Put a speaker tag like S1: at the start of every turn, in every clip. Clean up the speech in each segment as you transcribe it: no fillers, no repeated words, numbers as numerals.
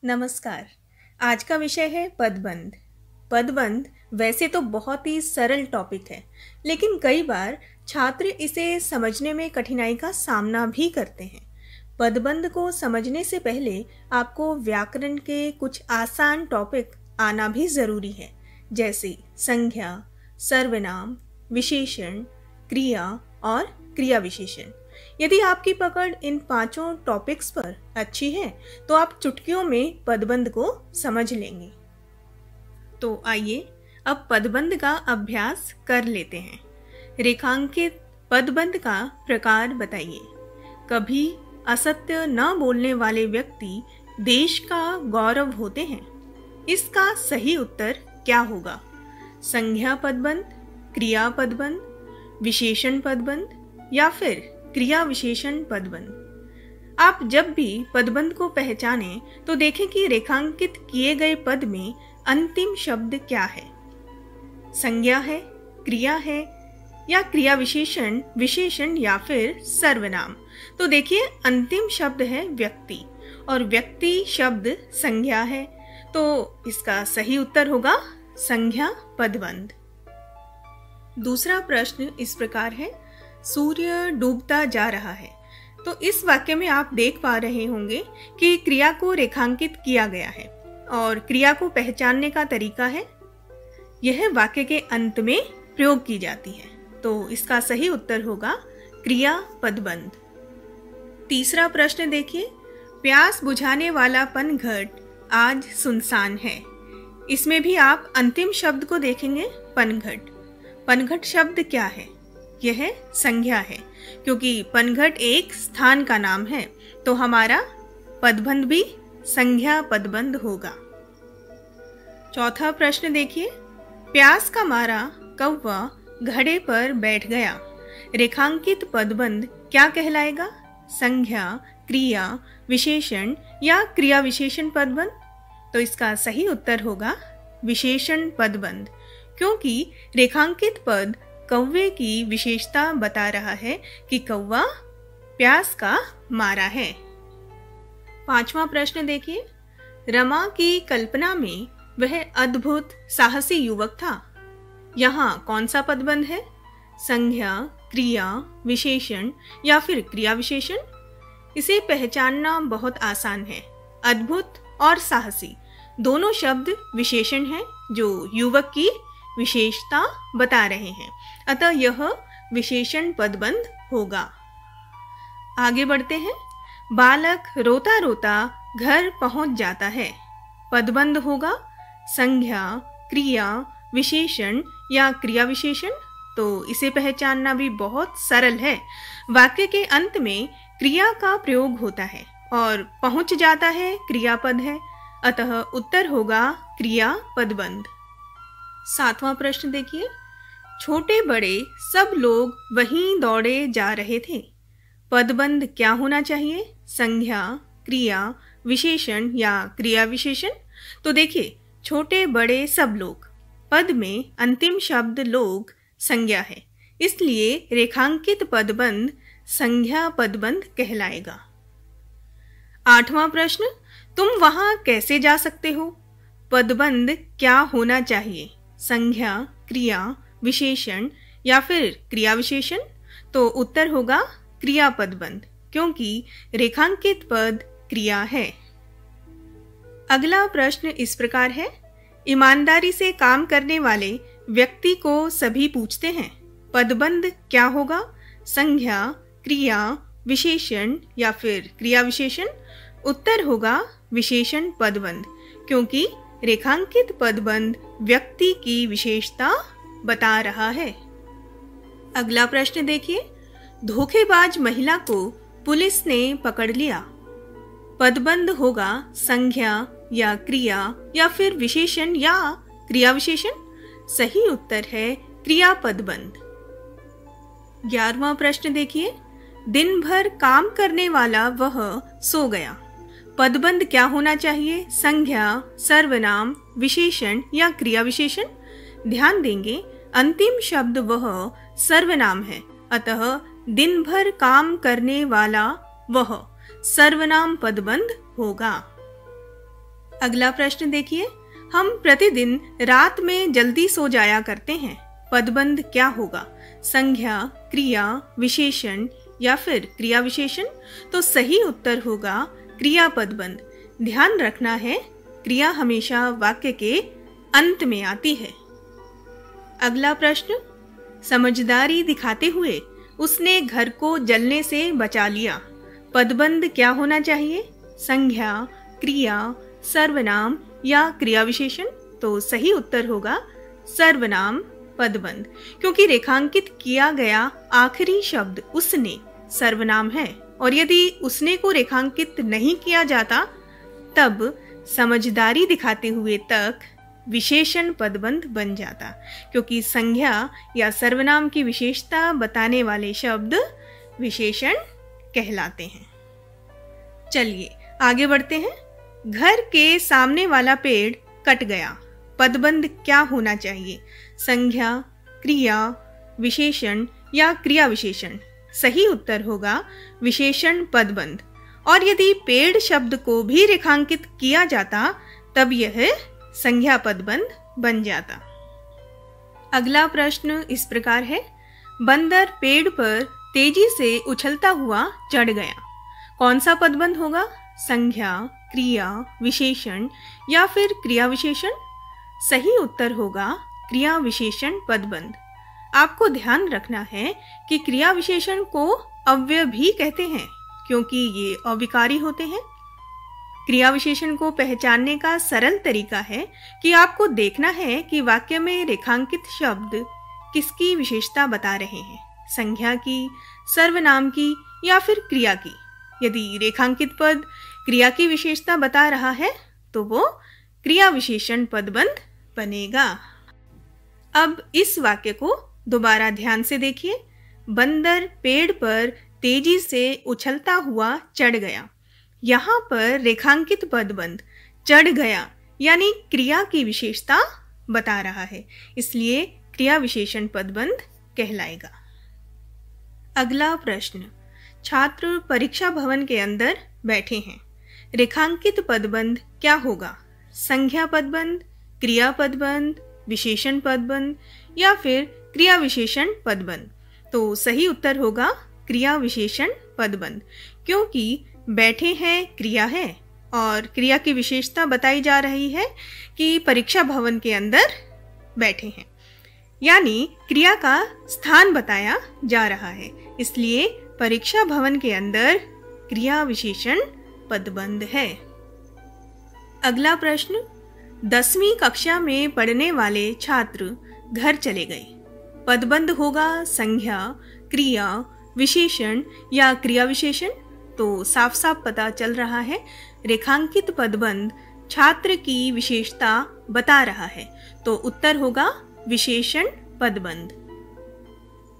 S1: नमस्कार। आज का विषय है पदबंध। पदबंध वैसे तो बहुत ही सरल टॉपिक है, लेकिन कई बार छात्र इसे समझने में कठिनाई का सामना भी करते हैं। पदबंध को समझने से पहले आपको व्याकरण के कुछ आसान टॉपिक आना भी जरूरी है, जैसे संज्ञा, सर्वनाम, विशेषण, क्रिया और क्रिया विशेषण। यदि आपकी पकड़ इन पांचों टॉपिक्स पर अच्छी है तो आप चुटकियों में पदबंध को समझ लेंगे। तो आइए अब पदबंध का अभ्यास कर लेते हैं। रेखांकित पदबंध का प्रकार बताइए। कभी असत्य न बोलने वाले व्यक्ति देश का गौरव होते हैं। इसका सही उत्तर क्या होगा? संज्ञा पदबंध, क्रिया पदबंध, विशेषण पदबंध या फिर क्रिया विशेषण पदबंध। आप जब भी पदबंध को पहचानें तो देखें कि रेखांकित किए गए पद में अंतिम शब्द क्या है। संज्ञा है, क्रिया है या क्रिया विशेषण, विशेषण या फिर सर्वनाम। तो देखिए अंतिम शब्द है व्यक्ति और व्यक्ति शब्द संज्ञा है, तो इसका सही उत्तर होगा संज्ञा पदबंध। दूसरा प्रश्न इस प्रकार है, सूर्य डूबता जा रहा है। तो इस वाक्य में आप देख पा रहे होंगे कि क्रिया को रेखांकित किया गया है और क्रिया को पहचानने का तरीका है यह वाक्य के अंत में प्रयोग की जाती है, तो इसका सही उत्तर होगा क्रिया पदबंध। तीसरा प्रश्न देखिए, प्यास बुझाने वाला पनघट आज सुनसान है। इसमें भी आप अंतिम शब्द को देखेंगे, पनघट। पनघट शब्द क्या है? यह संज्ञा है, क्योंकि पनघट एक स्थान का नाम है, तो हमारा पदबंध भी संज्ञा पदबंध होगा। चौथा प्रश्न देखिए, प्यास का मारा कौवा घड़े पर बैठ गया। रेखांकित पदबंध क्या कहलाएगा? संज्ञा, क्रिया विशेषण या क्रिया विशेषण पदबंध? तो इसका सही उत्तर होगा विशेषण पदबंध, क्योंकि रेखांकित पद कौवे की विशेषता बता रहा है कि कौवा प्यास का मारा है। पांचवा प्रश्न देखिए, रमा की कल्पना में वह अद्भुत साहसी युवक था। यहाँ कौन सा पदबंध है? संज्ञा, क्रिया विशेषण या फिर क्रिया विशेषण? इसे पहचानना बहुत आसान है। अद्भुत और साहसी दोनों शब्द विशेषण हैं जो युवक की विशेषता बता रहे हैं, अतः यह विशेषण पदबंध होगा। आगे बढ़ते हैं। बालक रोता रोता घर पहुंच जाता है। पदबंध होगा संज्ञा, क्रिया विशेषण या क्रिया विशेषण? तो इसे पहचानना भी बहुत सरल है। वाक्य के अंत में क्रिया का प्रयोग होता है और पहुंच जाता है क्रियापद है, अतः उत्तर होगा क्रिया पदबंध। सातवां प्रश्न देखिए, छोटे बड़े सब लोग वहीं दौड़े जा रहे थे। पदबंध क्या होना चाहिए? संज्ञा, क्रिया विशेषण या क्रिया विशेषण? तो देखिए छोटे बड़े सब लोग, पद में अंतिम शब्द लोग संज्ञा है, इसलिए रेखांकित पदबंध संज्ञा पदबंध कहलाएगा। आठवां प्रश्न, तुम वहां कैसे जा सकते हो? पदबंध क्या होना चाहिए? संज्ञा, क्रिया विशेषण या फिर क्रिया विशेषण? तो उत्तर होगा क्रिया पदबंध, क्योंकि रेखांकित पद क्रिया है। अगला प्रश्न इस प्रकार है, ईमानदारी से काम करने वाले व्यक्ति को सभी पूछते हैं। पदबंध क्या होगा? संज्ञा, क्रिया विशेषण या फिर क्रिया विशेषण? उत्तर होगा विशेषण पदबंध, क्योंकि रेखांकित पदबंध व्यक्ति की विशेषता बता रहा है। अगला प्रश्न देखिए, धोखेबाज महिला को पुलिस ने पकड़ लिया। पदबंध होगा संज्ञा या क्रिया या फिर विशेषण या क्रिया विशेषण? सही उत्तर है क्रिया पदबंध। 11वां प्रश्न देखिए, दिन भर काम करने वाला वह सो गया। पदबंध क्या होना चाहिए? संज्ञा, सर्वनाम, विशेषण या क्रिया विशेषण? ध्यान देंगे अंतिम शब्द वह सर्वनाम है, अतः दिन भर काम करने वाला वह सर्वनाम पदबंध होगा। अगला प्रश्न देखिए, हम प्रतिदिन रात में जल्दी सो जाया करते हैं, पदबंध क्या होगा? संज्ञा, क्रिया, विशेषण या फिर क्रिया विशेषण? तो सही उत्तर होगा क्रिया पदबंध। ध्यान रखना है, क्रिया हमेशा वाक्य के अंत में आती है। अगला प्रश्न, समझदारी दिखाते हुए उसने घर को जलने से बचा लिया, पदबंध क्या होना चाहिए? संज्ञा, क्रिया, सर्वनाम या क्रिया विशेषण? तो सही उत्तर होगा सर्वनाम पदबंध, क्योंकि रेखांकित किया गया आखिरी शब्द उसने सर्वनाम है, और यदि उसने को रेखांकित नहीं किया जाता तब समझदारी दिखाते हुए तक विशेषण पदबंध बन जाता, क्योंकि संज्ञा या सर्वनाम की विशेषता बताने वाले शब्द विशेषण कहलाते हैं। चलिए आगे बढ़ते हैं। घर के सामने वाला पेड़ कट गया, पदबंध क्या होना चाहिए? संज्ञा, क्रिया, विशेषण या क्रिया विशेषण? सही उत्तर होगा विशेषण पदबंध, और यदि पेड़ शब्द को भी रेखांकित किया जाता तब यह संज्ञा पदबंध बन जाता। अगला प्रश्न इस प्रकार है, बंदर पेड़ पर तेजी से उछलता हुआ चढ़ गया, कौन सा पदबंध होगा? संज्ञा, क्रिया, विशेषण या फिर क्रिया विशेषण? सही उत्तर होगा क्रिया विशेषण पदबंध। आपको ध्यान रखना है कि क्रिया विशेषण को अव्यय भी कहते हैं, क्योंकि ये अविकारी होते हैं। क्रिया विशेषण को पहचानने का सरल तरीका है कि आपको देखना है कि वाक्य में रेखांकित शब्द किसकी विशेषता बता रहे हैं, संज्ञा की, सर्वनाम की या फिर क्रिया की। यदि रेखांकित पद क्रिया की विशेषता बता रहा है तो वो क्रिया विशेषण पदबंध बनेगा। अब इस वाक्य को दोबारा ध्यान से देखिए। बंदर पेड़ पर तेजी से उछलता हुआ चढ़ गया, यहाँ पर रेखांकित पदबंध चढ़ गया यानी क्रिया की विशेषता बता रहा है, इसलिए क्रिया विशेषण पदबंध कहलाएगा। अगला प्रश्न, छात्र परीक्षा भवन के अंदर बैठे हैं, रेखांकित पदबंध क्या होगा? संज्ञा पदबंध, क्रिया पदबंध, विशेषण पदबंध या फिर क्रिया विशेषण पदबंध? तो सही उत्तर होगा क्रिया विशेषण पदबंध, क्योंकि बैठे हैं क्रिया है और क्रिया की विशेषता बताई जा रही है कि परीक्षा भवन के अंदर बैठे हैं, यानी क्रिया का स्थान बताया जा रहा है, इसलिए परीक्षा भवन के अंदर क्रिया विशेषण पदबंध है। अगला प्रश्न, 10वीं कक्षा में पढ़ने वाले छात्र घर चले गए, पदबंध होगा संज्ञा, क्रिया, विशेषण या क्रिया विशेषण? तो साफ साफ पता चल रहा है रेखांकित पदबंध छात्र की विशेषता बता रहा है, तो उत्तर होगा विशेषण पदबंध।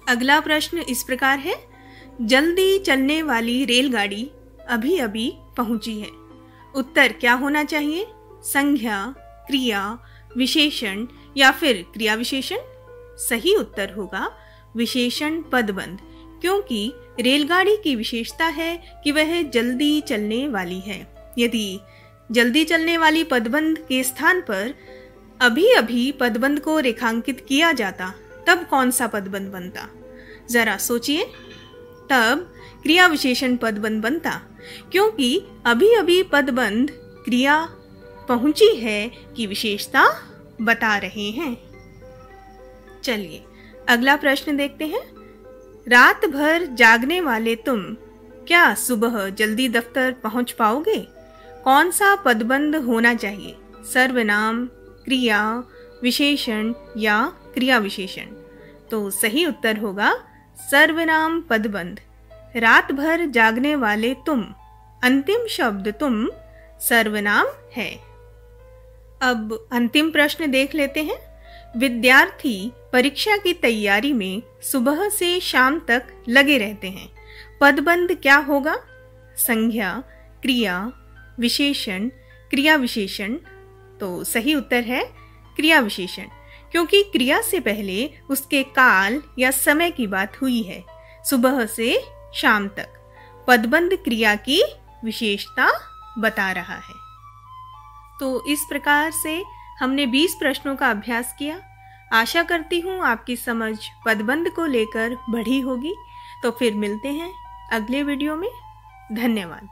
S1: अगला प्रश्न इस प्रकार है, जल्दी चलने वाली रेलगाड़ी अभी अभी पहुंची है, उत्तर क्या होना चाहिए? संज्ञा, क्रिया, विशेषण या फिर क्रिया विशेषण? सही उत्तर होगा विशेषण पदबंध, क्योंकि रेलगाड़ी की विशेषता है कि वह जल्दी चलने वाली है। यदि जल्दी चलने वाली पदबंध के स्थान पर अभी अभी पदबंध को रेखांकित किया जाता तब कौन सा पदबंध बनता? जरा सोचिए, तब क्रिया विशेषण पदबंध बनता, क्योंकि अभी अभी पदबंध क्रिया पहुंची है की विशेषता बता रहे हैं। चलिए अगला प्रश्न देखते हैं, रात भर जागने वाले तुम क्या सुबह जल्दी दफ्तर पहुंच पाओगे? कौन सा पदबंध होना चाहिए? सर्वनाम, क्रिया, विशेषण या क्रिया विशेषण? तो सही उत्तर होगा सर्वनाम पदबंध। रात भर जागने वाले तुम, अंतिम शब्द तुम सर्वनाम है। अब अंतिम प्रश्न देख लेते हैं। विद्यार्थी परीक्षा की तैयारी में सुबह से शाम तक लगे रहते हैं, पदबंध क्या होगा? संज्ञा, क्रिया, विशेषण, क्रिया विशेषण? तो सही उत्तर है क्रिया विशेषण, क्योंकि क्रिया से पहले उसके काल या समय की बात हुई है। सुबह से शाम तक पदबंध क्रिया की विशेषता बता रहा है। तो इस प्रकार से हमने 20 प्रश्नों का अभ्यास किया। आशा करती हूँ आपकी समझ पदबंध को लेकर बढ़ी होगी। तो फिर मिलते हैं अगले वीडियो में। धन्यवाद।